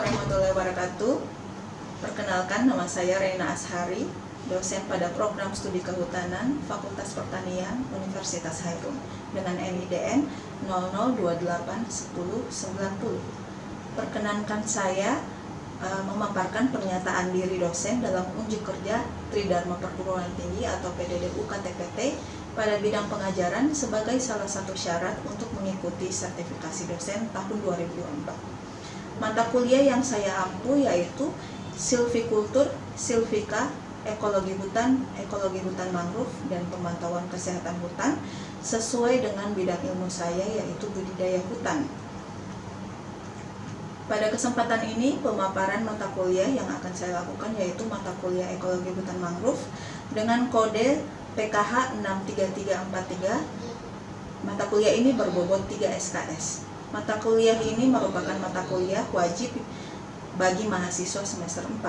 warahmatullahi wabarakatuh. Perkenalkan, nama saya Reina Ashari, dosen pada program studi kehutanan Fakultas Pertanian Universitas Hairun dengan NIDN 00281090. Perkenankan saya memaparkan pernyataan diri dosen dalam unjuk kerja Tridharma Perguruan Tinggi atau PDDU KTPT pada bidang pengajaran sebagai salah satu syarat untuk mengikuti sertifikasi dosen tahun 2024. Mata kuliah yang saya ampu yaitu Silvikultur, Silvika, Ekologi Hutan mangrove, dan Pemantauan Kesehatan Hutan sesuai dengan bidang ilmu saya yaitu budidaya hutan. Pada kesempatan ini, pemaparan mata kuliah yang akan saya lakukan yaitu mata kuliah Ekologi Hutan Mangrove dengan kode PKH 63343. Mata kuliah ini berbobot 3 SKS. Mata kuliah ini merupakan mata kuliah wajib bagi mahasiswa semester 4.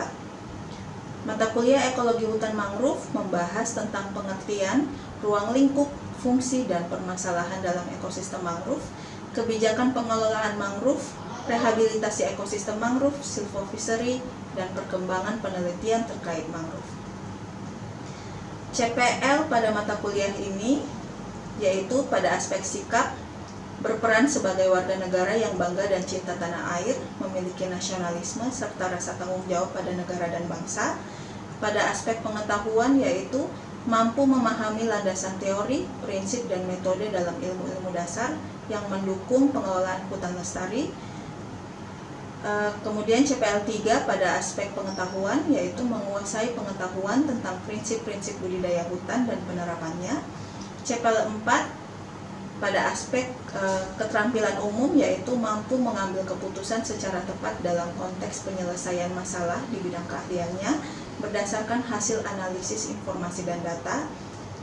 Mata kuliah Ekologi Hutan Mangrove membahas tentang pengertian, ruang lingkup, fungsi, dan permasalahan dalam ekosistem mangrove, kebijakan pengelolaan mangrove, rehabilitasi ekosistem mangrove, silvofishery, dan perkembangan penelitian terkait mangrove. CPL pada mata kuliah ini yaitu pada aspek sikap, berperan sebagai warga negara yang bangga dan cinta tanah air, memiliki nasionalisme serta rasa tanggung jawab pada negara dan bangsa. Pada aspek pengetahuan yaitu mampu memahami landasan teori, prinsip, dan metode dalam ilmu-ilmu dasar yang mendukung pengelolaan hutan lestari. Kemudian CPL 3 pada aspek pengetahuan yaitu menguasai pengetahuan tentang prinsip-prinsip budidaya hutan dan penerapannya. CPL 4 pada aspek keterampilan umum yaitu mampu mengambil keputusan secara tepat dalam konteks penyelesaian masalah di bidang keahliannya berdasarkan hasil analisis informasi dan data.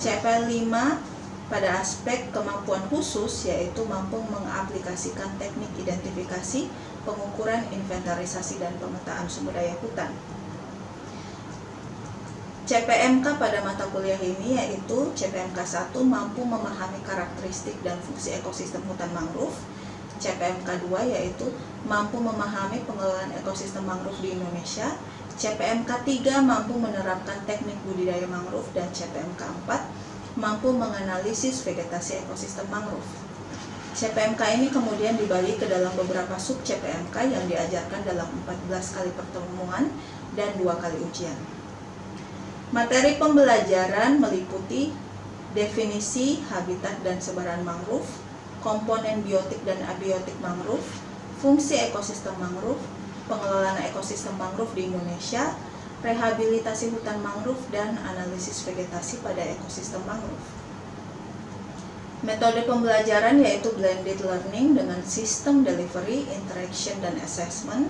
CPL 5 pada aspek kemampuan khusus yaitu mampu mengaplikasikan teknik identifikasi, pengukuran, inventarisasi, dan pemetaan sumber daya hutan. CPMK pada mata kuliah ini yaitu CPMK 1 mampu memahami karakteristik dan fungsi ekosistem hutan mangrove. CPMK 2 yaitu mampu memahami pengelolaan ekosistem mangrove di Indonesia. CPMK 3 mampu menerapkan teknik budidaya mangrove, dan CPMK 4 mampu menganalisis vegetasi ekosistem mangrove. CPMK ini kemudian dibagi ke dalam beberapa sub CPMK yang diajarkan dalam 14 kali pertemuan dan 2 kali ujian. Materi pembelajaran meliputi definisi, habitat dan sebaran mangrove, komponen biotik dan abiotik mangrove, fungsi ekosistem mangrove, pengelolaan ekosistem mangrove di Indonesia, rehabilitasi hutan mangrove, dan analisis vegetasi pada ekosistem mangrove. Metode pembelajaran yaitu blended learning dengan sistem delivery, interaction, dan assessment.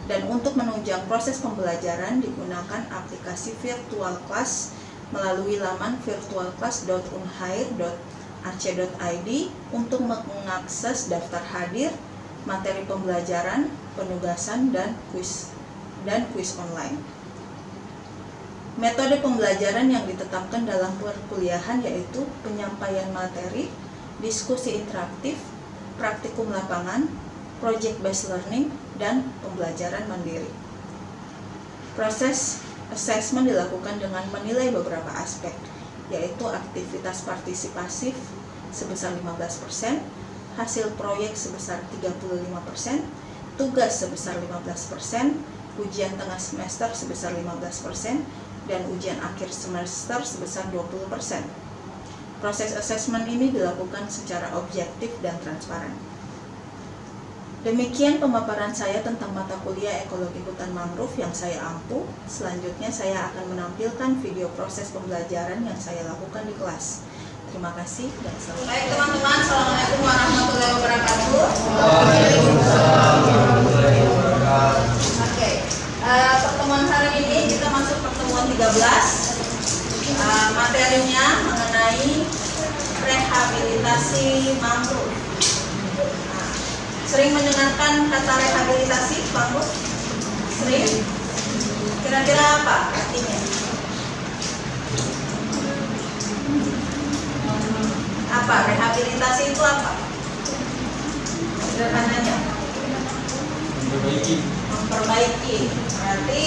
Dan untuk menunjang proses pembelajaran digunakan aplikasi virtual class melalui laman virtualclass.unhair.ac.id untuk mengakses daftar hadir, materi pembelajaran, penugasan, dan kuis online. Metode pembelajaran yang ditetapkan dalam perkuliahan yaitu penyampaian materi, diskusi interaktif, praktikum lapangan, project based learning, dan pembelajaran mandiri. Proses assessment dilakukan dengan menilai beberapa aspek, yaitu aktivitas partisipasif sebesar 15%, hasil proyek sebesar 35%, tugas sebesar 15%, ujian tengah semester sebesar 15%, dan ujian akhir semester sebesar 20%. Proses asesmen ini dilakukan secara objektif dan transparan. Demikian pemaparan saya tentang mata kuliah Ekologi Hutan Mangrove yang saya ampu. Selanjutnya saya akan menampilkan video proses pembelajaran yang saya lakukan di kelas. Terima kasih dan selamat. Baik teman-teman, Assalamualaikum warahmatullahi wabarakatuh. Waalaikumsalam warahmatullahi wabarakatuh. Oke, pertemuan hari ini kita masuk pertemuan 13. Materinya mengenai rehabilitasi mangrove. Sering mendengarkan kata rehabilitasi mangrove? Sering? Kira-kira apa artinya? Apa? Rehabilitasi itu apa? Sederhananya? Memperbaiki. memperbaiki. Berarti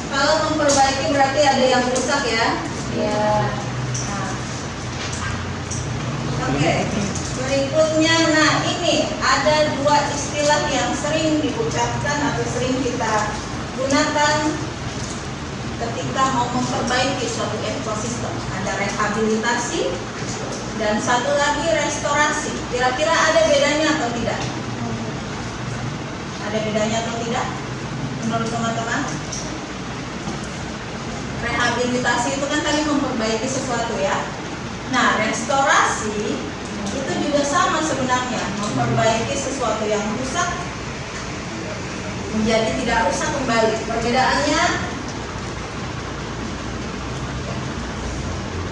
kalau memperbaiki berarti ada yang rusak ya. Ya. Nah. Oke. Berikutnya, nah ini ada dua istilah yang sering diucapkan atau sering kita gunakan ketika mau memperbaiki suatu ekosistem. Ada rehabilitasi dan satu lagi restorasi. Kira-kira ada bedanya atau tidak? Ada bedanya atau tidak? Menurut teman-teman? Rehabilitasi itu kan tadi memperbaiki sesuatu ya. Nah, restorasi itu juga sama sebenarnya, memperbaiki sesuatu yang rusak menjadi tidak rusak kembali. Perbedaannya,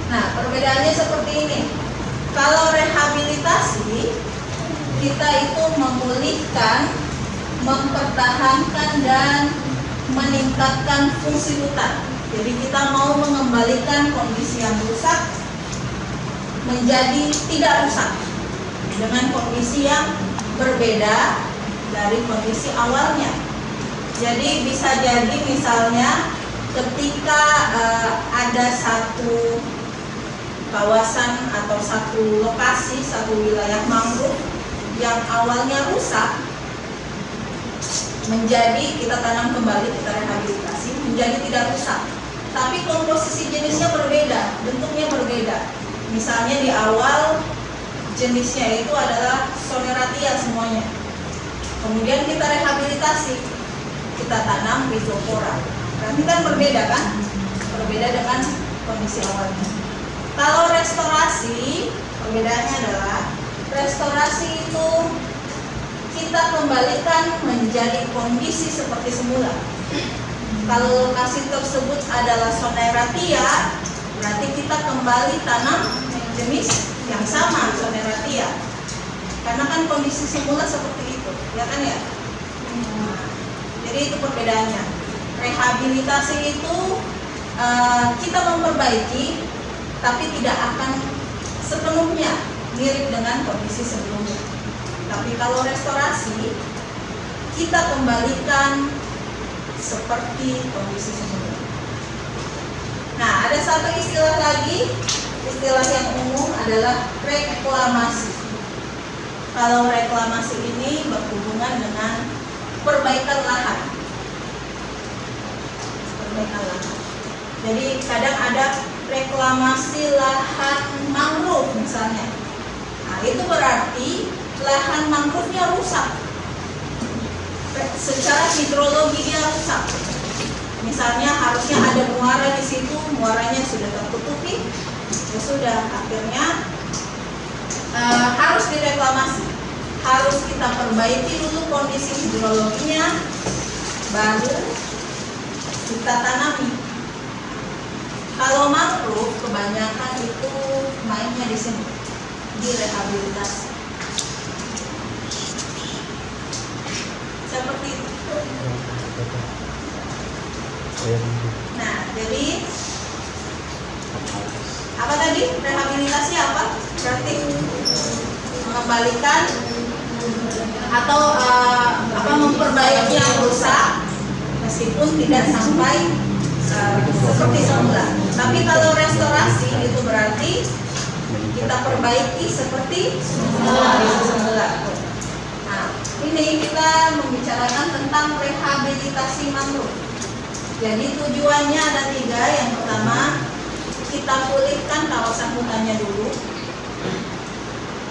nah perbedaannya seperti ini. Kalau rehabilitasi, kita itu memulihkan, mempertahankan dan meningkatkan fungsi hutan. Jadi kita mau mengembalikan kondisi yang rusak menjadi tidak rusak dengan kondisi yang berbeda dari kondisi awalnya. Jadi bisa jadi misalnya ketika ada satu kawasan atau satu lokasi, satu wilayah mangrove yang awalnya rusak menjadi kita tanam kembali, kita rehabilitasi menjadi tidak rusak. Tapi komposisi jenisnya berbeda, bentuknya berbeda. Misalnya di awal jenisnya itu adalah Soneratia semuanya. Kemudian kita rehabilitasi, kita tanam Rhizopora. Berarti kan berbeda kan? Berbeda dengan kondisi awalnya. Kalau restorasi, perbedaannya adalah restorasi itu kita kembalikan menjadi kondisi seperti semula. Kalau lokasi tersebut adalah Soneratia, berarti kita kembali tanam jenis yang sama, Soneratia. Karena kan kondisi semula seperti itu, ya kan ya? Jadi itu perbedaannya. Rehabilitasi itu kita memperbaiki, tapi tidak akan sepenuhnya mirip dengan kondisi sebelumnya. Tapi kalau restorasi, kita kembalikan seperti kondisi sebelumnya. Nah, ada satu istilah lagi, istilah yang umum adalah reklamasi. Kalau reklamasi ini berhubungan dengan perbaikan lahan. Perbaikan lahan. Jadi kadang ada reklamasi lahan mangrove misalnya. Nah, itu berarti lahan mangrove-nya rusak. Secara hidrologi dia rusak. Misalnya harusnya ada muara di situ, muaranya sudah tertutupi, ya sudah, akhirnya harus direklamasi. Harus kita perbaiki dulu kondisi hidrologinya, baru kita tanami. Kalau mangrove kebanyakan itu mainnya di sini, di rehabilitasi. Seperti itu. Nah, jadi apa tadi? Rehabilitasi apa? Berarti mengembalikan atau memperbaiki yang rusak meskipun tidak sampai seperti semula. Tapi kalau restorasi itu berarti kita perbaiki seperti semula. Nah, ini kita membicarakan tentang rehabilitasi mangrove. Jadi tujuannya ada 3. Yang pertama, kita pulihkan kawasan hutannya dulu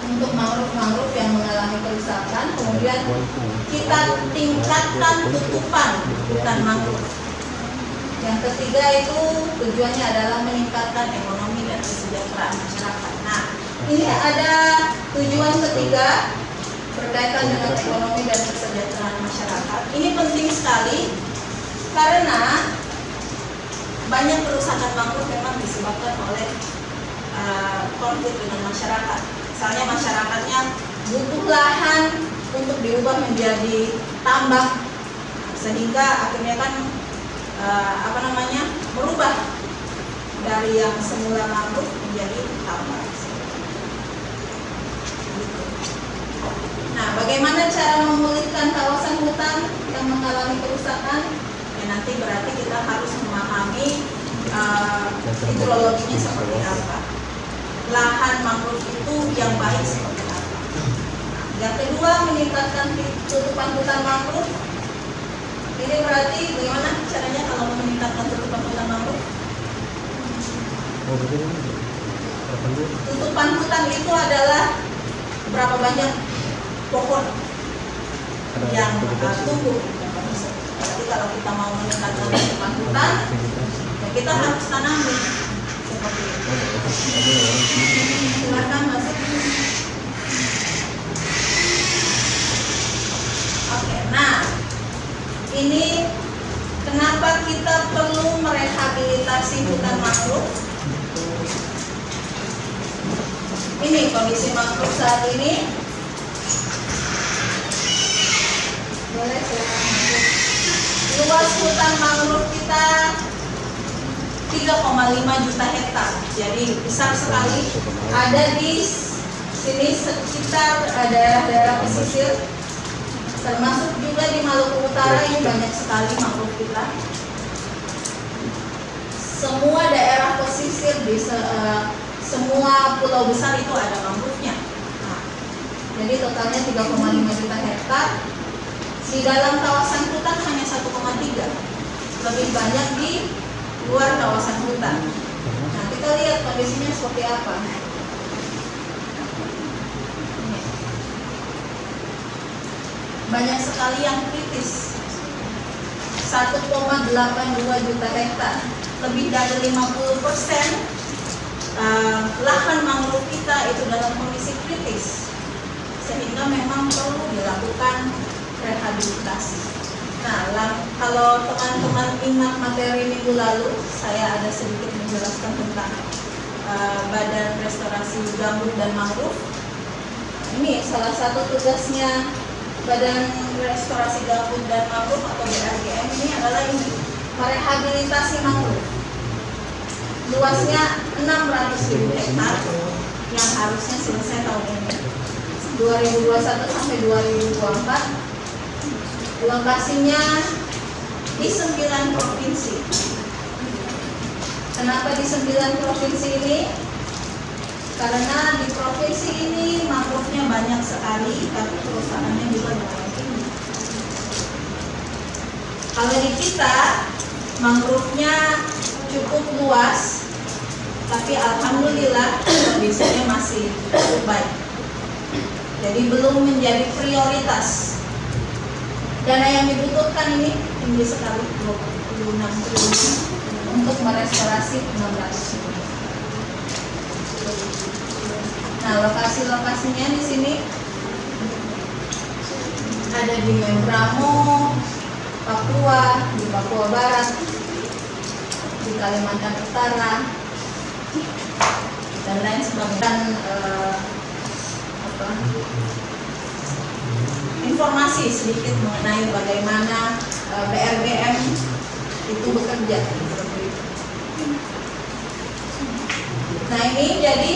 untuk mangrove-mangrove yang mengalami kerusakan. Kemudian kita tingkatkan tutupan hutan mangrove. Yang ketiga itu tujuannya adalah meningkatkan ekonomi dan kesejahteraan masyarakat. Nah, ini ada tujuan ketiga berkaitan dengan ekonomi dan kesejahteraan masyarakat. Ini penting sekali karena banyak kerusakan mangrove memang disebabkan oleh konflik dengan masyarakat. Misalnya masyarakatnya butuh lahan untuk diubah menjadi tambak, sehingga akhirnya kan merubah dari yang semula mangrove menjadi tambak. Nah, bagaimana cara memulihkan kawasan hutan yang yang mengalami kerusakan, ya nanti berarti kita harus memahami hidrologinya seperti apa. Lahan mangrove itu yang baik seperti apa. Yang kedua, meningkatkan tutupan hutan mangrove. Ini berarti bagaimana caranya kalau meningkatkan tutupan hutan mangrove? Tutupan hutan itu adalah berapa banyak pohon yang tumbuh. Berarti kalau kita mau meningkatkan tutupan hutan, ya kita harus tanami seperti itu. Silakan masuk. Oke, nah ini kenapa kita perlu merehabilitasi hutan mangrove? Ini kondisi mangrove saat ini. Boleh silakan masuk. Luas hutan mangrove kita 3,5 juta hektar. Jadi besar sekali. Ada di sini sekitar daerah-daerah pesisir, termasuk juga di Maluku Utara ini banyak sekali mangrove kita. Semua daerah pesisir di semua pulau besar itu ada mangrove-nya. Nah, jadi totalnya 3,5 juta hektar. Di dalam kawasan hutan hanya 1,3. Lebih banyak di luar kawasan hutan. Nah, kita lihat kondisinya seperti apa. Banyak sekali yang kritis. 1,82 juta hektar. Lebih dari 50% lahan mangrove kita itu dalam kondisi kritis, sehingga memang perlu dilakukan rehabilitasi. Nah, kalau teman-teman ingat materi minggu lalu, saya ada sedikit menjelaskan tentang Badan Restorasi Gambut dan Mangrove. Ini salah satu tugasnya Badan Restorasi Gambut dan Mangrove atau BRGM ini adalah ini, merehabilitasi mangrove. Luasnya 600.000 hektar yang harusnya selesai tahun ini 2021 sampai 2024. Lokasinya di 9 provinsi. Kenapa di 9 provinsi ini? Karena di provinsi ini mangrove-nya banyak sekali, tapi kerusakannya juga lumayan tinggi. Kalau di kita mangrove-nya cukup luas, tapi alhamdulillah kondisinya masih cukup baik. Jadi belum menjadi prioritas. Dana yang dibutuhkan ini tinggi sekali, 26 triliun untuk merestorasi 600.000. Nah, lokasi-lokasinya di sini ada di Membramo, Papua, di Papua Barat, di Kalimantan Utara, dan lain sebagainya. Informasi sedikit mengenai bagaimana BRGM itu bekerja. Nah, ini jadi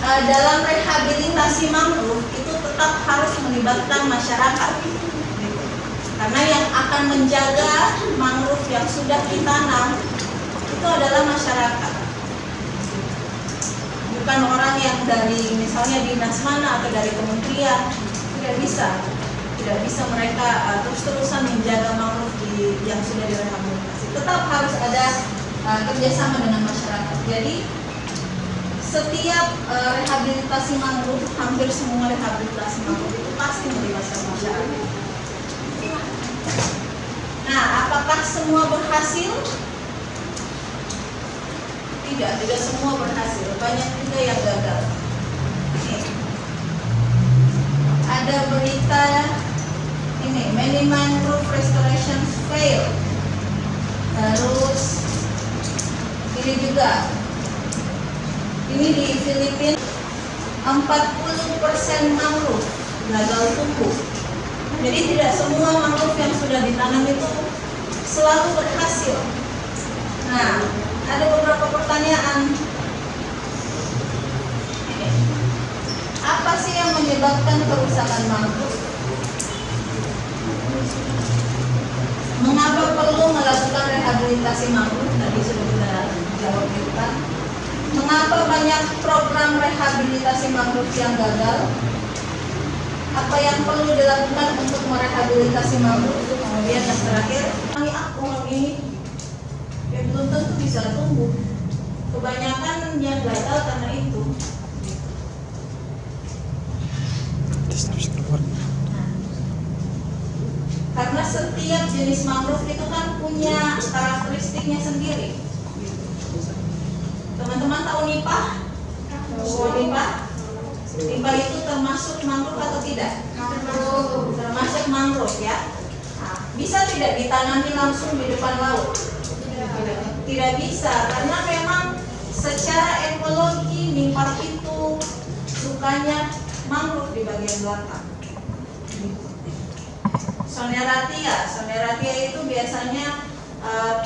dalam rehabilitasi mangrove itu tetap harus melibatkan masyarakat, karena yang akan menjaga mangrove yang sudah ditanam itu adalah masyarakat, bukan orang yang dari misalnya dinas mana atau dari kementerian. Tidak bisa mereka terus-terusan menjaga mangrove yang sudah direhabilitasi. Tetap harus ada kerjasama dengan masyarakat. Jadi setiap rehabilitasi mangrove, hampir semua rehabilitasi mangrove itu pasti melibatkan masyarakat. Nah, apakah semua berhasil? Tidak semua berhasil. Banyak juga yang gagal. Ada berita ini, many mangrove restoration fail. Terus ini juga, ini di Filipina 40% mangrove gagal tumbuh. Jadi tidak semua mangrove yang sudah ditanam itu selalu berhasil. Nah, ada beberapa pertanyaan. Apa sih yang menyebabkan kerusakan mangrove? Mengapa perlu melakukan rehabilitasi mangrove? Tadi sudah kita jawab juga. Mengapa banyak program rehabilitasi mangrove yang gagal? Apa yang perlu dilakukan untuk merehabilitasi mangrove? Kemudian yang terakhir, orang ini ya belum tentu bisa tumbuh. Kebanyakan yang gagal karena itu. Karena setiap jenis mangrove itu kan punya karakteristiknya sendiri. Teman-teman tahu nipah? Nipah? Nipah itu termasuk mangrove atau tidak? Termasuk mangrove ya. Nah, bisa tidak ditanami langsung di depan laut? Tidak bisa, karena memang secara ekologi nipah itu sukanya mangrove di bagian belakang. Soneratia itu biasanya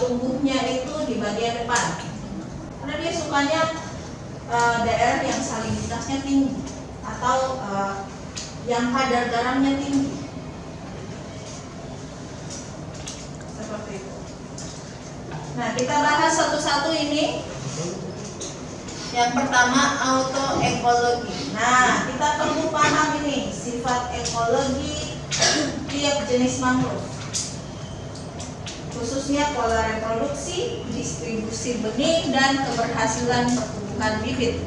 tumbuhnya itu di bagian depan, karena dia sukanya daerah yang salinitasnya tinggi atau yang kadar garamnya tinggi, seperti itu. Nah, kita bahas satu-satu ini. Yang pertama, autoekologi. Nah, kita perlu paham ini sifat ekologi tiap jenis mangrove, khususnya pola reproduksi, distribusi benih, dan keberhasilan pertumbuhan bibit.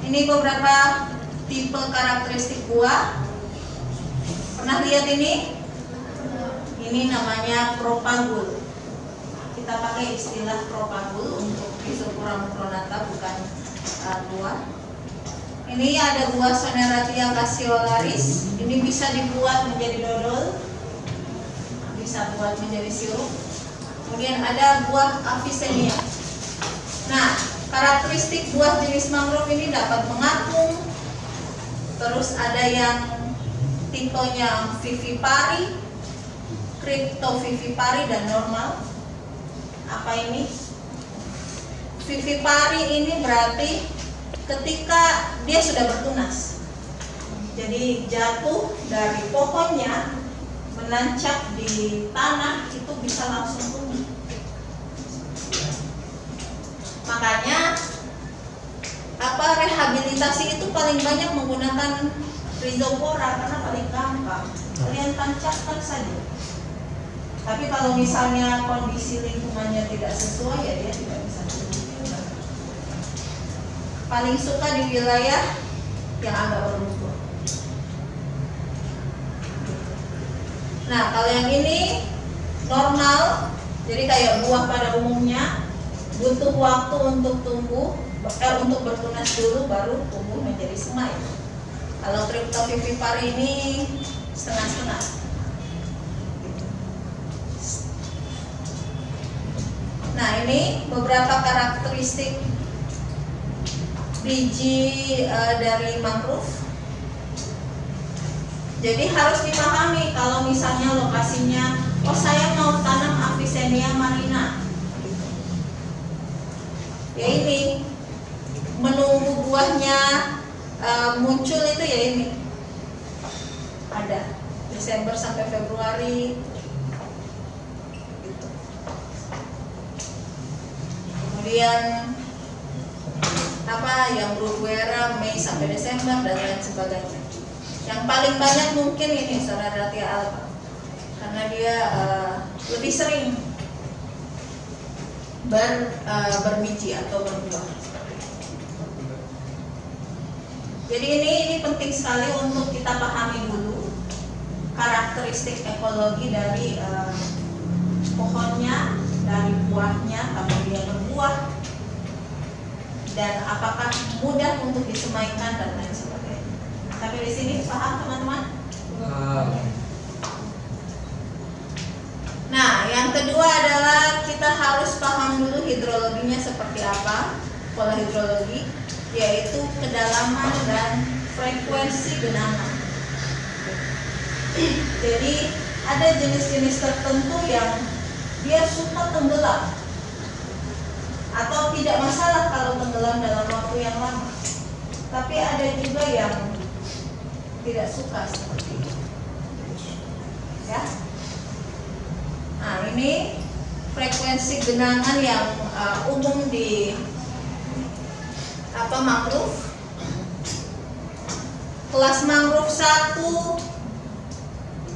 Ini beberapa tipe karakteristik buah. Pernah lihat ini? Ini namanya propagul. Kita pakai istilah propagul untuk Rhizopora mucronata, bukan buah. Ini ada buah Soneratia cassiolaris. Ini bisa dibuat menjadi dodol, bisa buat menjadi sirup. Kemudian ada buah Avicennia. Nah, karakteristik buah jenis mangrove ini dapat mengapung. Terus ada yang tipenya vivipari, cryptovivipari, dan normal. Apa ini? Vivipari ini berarti ketika dia sudah bertunas, jadi jatuh dari pohonnya menancap di tanah, itu bisa langsung tumbuh. Makanya rehabilitasi itu paling banyak menggunakan Rhizopora karena paling gampang. Kalian tancapkan saja. Tapi kalau misalnya kondisi lingkungannya tidak sesuai, ya dia tidak bisa tumbuh. Paling suka di wilayah yang agak berlumpur. Nah, kalau yang ini normal, jadi kayak buah pada umumnya, butuh waktu untuk tumbuh, untuk bertunas dulu baru tumbuh menjadi semai. Kalau cryptovivipari ini setengah-setengah. Nah, ini beberapa karakteristik biji dari mangrove. Jadi harus dipahami kalau misalnya lokasinya, oh saya mau tanam Avicennia marina, ya ini menunggu buahnya muncul itu ya ini ada Desember sampai Februari. Kemudian yang Bruguera Mei sampai Desember dan lain sebagainya. Yang paling banyak mungkin ini Soneratia alba, karena dia lebih sering berbiji atau berbuah. Jadi ini penting sekali untuk kita pahami dulu karakteristik ekologi dari pohonnya, dari buahnya, kapan dia berbuah, dan apakah mudah untuk disemaikan dan lain sebagainya. Tapi di sini paham teman-teman? Nah, yang kedua adalah kita harus paham dulu hidrologinya seperti apa, pola hidrologi, yaitu kedalaman dan frekuensi genangan. Jadi ada jenis-jenis tertentu yang dia suka tenggelam, atau tidak masalah kalau tenggelam dalam waktu yang lama. Tapi ada juga yang tidak suka seperti itu. Ya. Nah, ini frekuensi genangan yang umum di mangrove. Kelas mangrove 1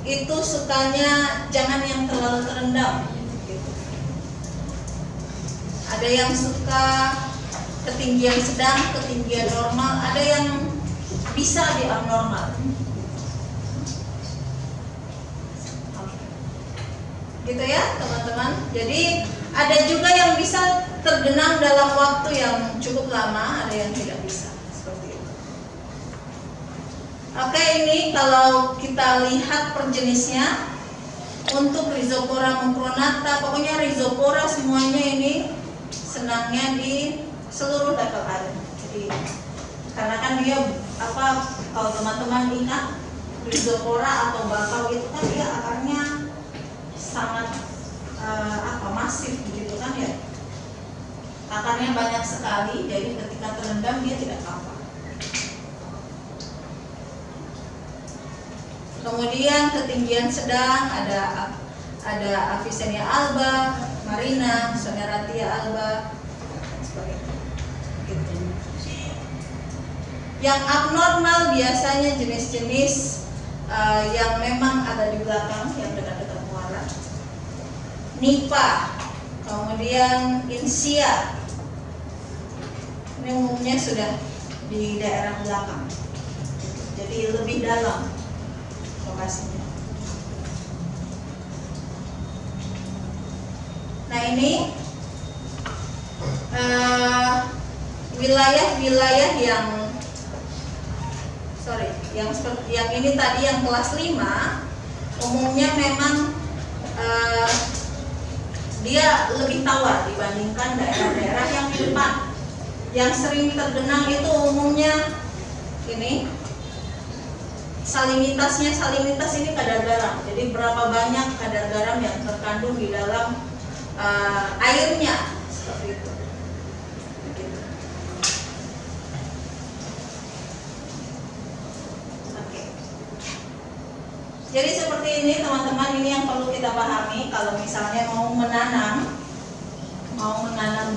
itu sukanya jangan yang terlalu terendam. Ada yang suka ketinggian sedang, ketinggian normal, ada yang bisa di abnormal. Gitu ya teman-teman. Jadi ada juga yang bisa tergenang dalam waktu yang cukup lama, ada yang tidak bisa. Seperti itu. Oke, ini kalau kita lihat per jenisnya, untuk Rhizopora mucronata, pokoknya Rhizopora semuanya ini senangnya di seluruh level air. Jadi karena kan dia kalau teman-teman ingat Rhizopora atau bakau itu kan dia akarnya sangat masif begitu kan ya. Akarnya banyak sekali, jadi ketika terendam dia tidak apa. Kemudian ketinggian sedang ada Avicennia alba, Marina, Soneratia alba, sebagainya. Gitu. Yang abnormal biasanya jenis-jenis yang memang ada di belakang, yang dekat-dekat muara. Nipa, kemudian Insia. Ini umumnya sudah di daerah belakang, jadi lebih dalam lokasinya. Nah ini wilayah-wilayah yang seperti yang ini tadi yang kelas 5 umumnya memang dia lebih tawar dibandingkan daerah-daerah yang di depan. Yang sering tergenang itu umumnya ini salinitas ini kadar garam. Jadi berapa banyak kadar garam yang terkandung di dalam airnya, seperti itu. Begitu. Oke. Jadi seperti ini teman-teman, ini yang perlu kita pahami kalau misalnya mau menanam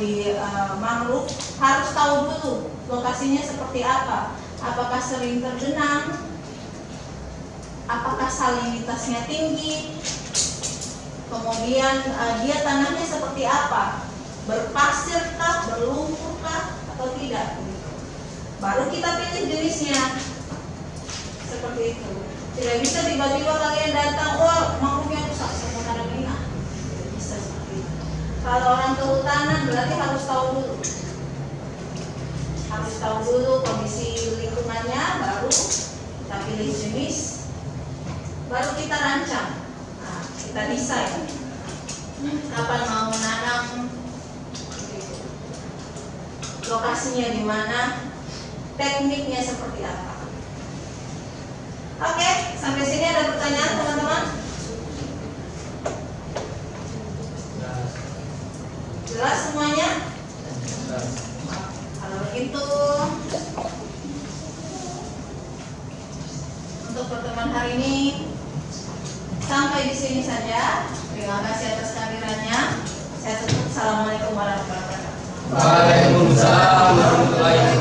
di mangrove, harus tahu dulu lokasinya seperti apa. Apakah sering tergenang? Apakah salinitasnya tinggi? Kemudian dia tanahnya seperti apa? Berpasirkah, berlumpurkah, atau tidak? Baru kita pilih jenisnya. Seperti itu. Tidak bisa tiba-tiba kalian datang, mangrove-nya rusak, saya mau tanam ini. Tidak bisa seperti itu. Kalau orang kehutanan berarti harus tahu dulu. Harus tahu dulu kondisi lingkungannya, baru kita pilih jenis, baru kita rancang. Nah, kita desain kapan mau menanam, lokasinya di mana, tekniknya seperti apa. Oke, sampai sini ada pertanyaan teman-teman? Jelas semuanya? Kalau begitu, untuk pertemuan hari ini sampai di sini saja. Terima kasih atas kehadirannya. Saya tutup. Assalamualaikum warahmatullahi wabarakatuh. Waalaikumsalam warahmatullahi wabarakatuh.